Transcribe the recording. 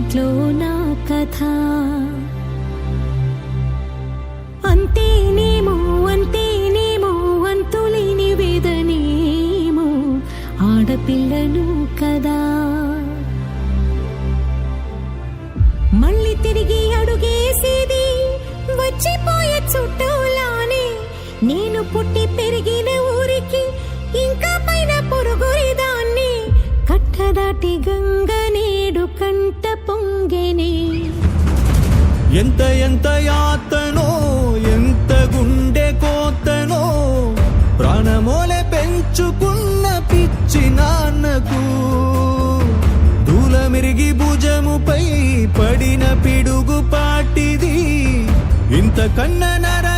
ఇంట్లో నా కథ. అంతేనేమో అంతేనేమో అంతులేని వేదనేమో ఆడపిల్లను కదా. మళ్ళీ తిరిగి అడుగేసేది వచ్చిపోయే చుట్టూలానే. నేను పుట్టి పెరిగిన ఊరికి ఇంకా పైన పొరుగురిదాన్ని. కట్టదాటి గంగ నేడు కంట పొంగెనే. ఎంత ఎంత యాతనో ఎంత గుండె కోతనో ప్రాణమోలే పెంచుకున్న పిచ్చి నాన్నకు. దూలమిరిగి భుజముపై పడిన పిడుగు పాటిది ఇంత కన్న నర